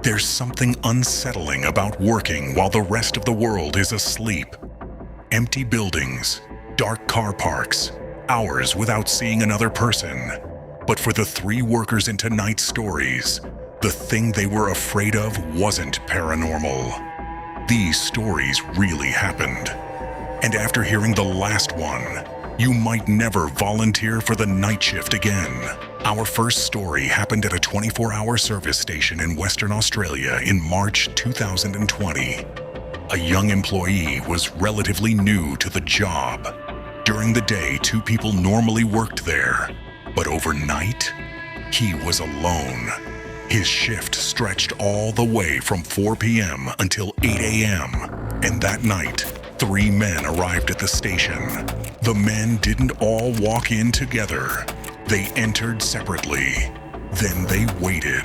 There's something unsettling about working while the rest of the world is asleep. Empty buildings, dark car parks, hours without seeing another person. But for the three workers in tonight's stories, the thing they were afraid of wasn't paranormal. These stories really happened. And after hearing the last one, you might never volunteer for the night shift again. Our first story happened at a 24-hour service station in Western Australia in March 2020. A young employee was relatively new to the job. During the day, two people normally worked there, but overnight, he was alone. His shift stretched all the way from 4 p.m. until 8 a.m., and that night, 3 men arrived at the station. The men didn't all walk in together. They entered separately. Then they waited.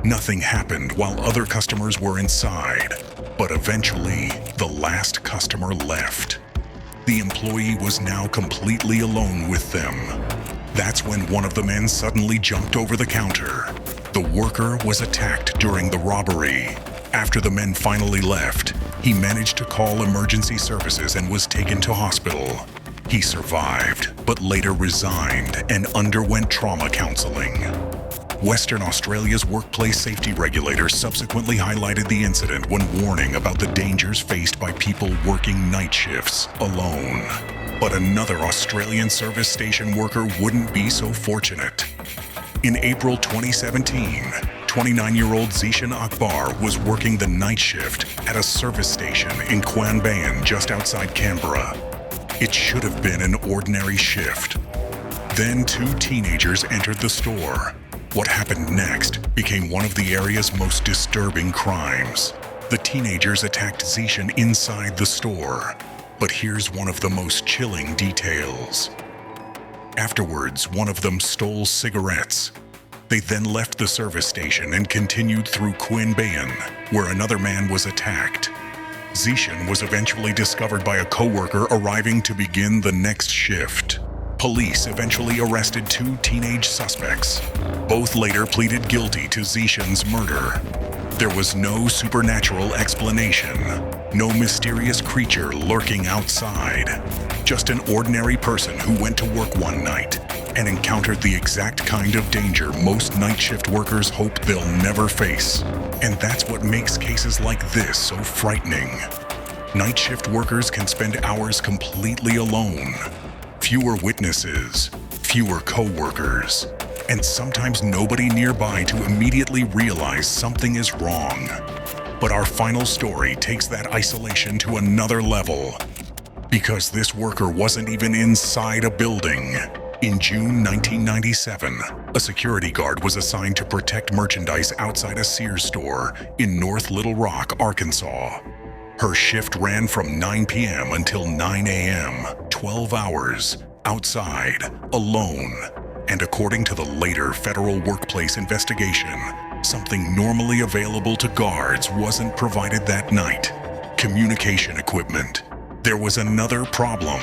Nothing happened while other customers were inside, but eventually, the last customer left. The employee was now completely alone with them. That's when one of the men suddenly jumped over the counter. The worker was attacked during the robbery. After the men finally left, he managed to call emergency services and was taken to hospital. He survived, but later resigned and underwent trauma counseling. Western Australia's workplace safety regulator subsequently highlighted the incident when warning about the dangers faced by people working night shifts alone. But another Australian service station worker wouldn't be so fortunate. In April 2017, 29-year-old Zishan Akbar was working the night shift at a service station in Queanbeyan just outside Canberra. It should have been an ordinary shift. Then 2 teenagers entered the store. What happened next became one of the area's most disturbing crimes. The teenagers attacked Zishan inside the store. But here's one of the most chilling details. Afterwards, one of them stole cigarettes. They then left the service station and continued through Queanbeyan, where another man was attacked. Zishan was eventually discovered by a coworker arriving to begin the next shift. Police eventually arrested 2 teenage suspects. Both later pleaded guilty to Zishan's murder. There was no supernatural explanation, no mysterious creature lurking outside. Just an ordinary person who went to work one night and encountered the exact kind of danger most night shift workers hope they'll never face. And that's what makes cases like this so frightening. Night shift workers can spend hours completely alone. Fewer witnesses, fewer co-workers, and sometimes nobody nearby to immediately realize something is wrong. But our final story takes that isolation to another level. Because this worker wasn't even inside a building. In June 1997, a security guard was assigned to protect merchandise outside a Sears store in North Little Rock, Arkansas. Her shift ran from 9 p.m. until 9 a.m., 12 hours, outside, alone. And according to the later federal workplace investigation, something normally available to guards wasn't provided that night: communication equipment. There was another problem.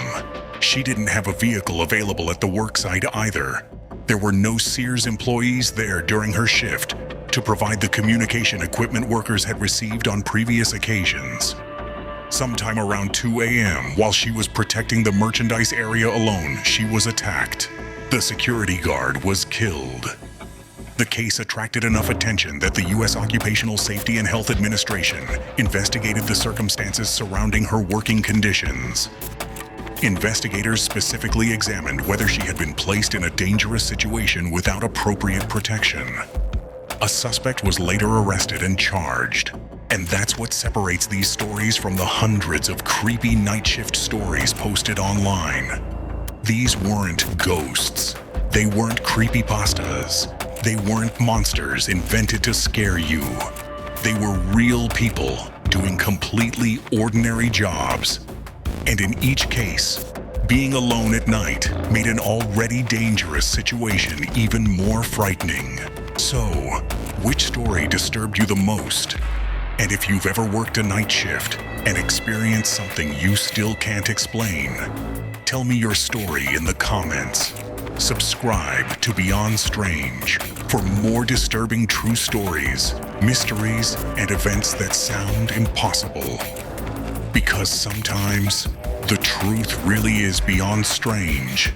She didn't have a vehicle available at the worksite either. There were no Sears employees there during her shift to provide the communication equipment workers had received on previous occasions. Sometime around 2 a.m., while she was protecting the merchandise area alone, she was attacked. The security guard was killed. The case attracted enough attention that the U.S. Occupational Safety and Health Administration investigated the circumstances surrounding her working conditions. Investigators specifically examined whether she had been placed in a dangerous situation without appropriate protection. A suspect was later arrested and charged. And that's what separates these stories from the hundreds of creepy night shift stories posted online. These weren't ghosts. They weren't creepypastas. They weren't monsters invented to scare you. They were real people doing completely ordinary jobs. And in each case, being alone at night made an already dangerous situation even more frightening. So, which story disturbed you the most? And if you've ever worked a night shift and experienced something you still can't explain, tell me your story in the comments. Subscribe to Beyond Strange for more disturbing true stories, mysteries, and events that sound impossible. Because sometimes the truth really is beyond strange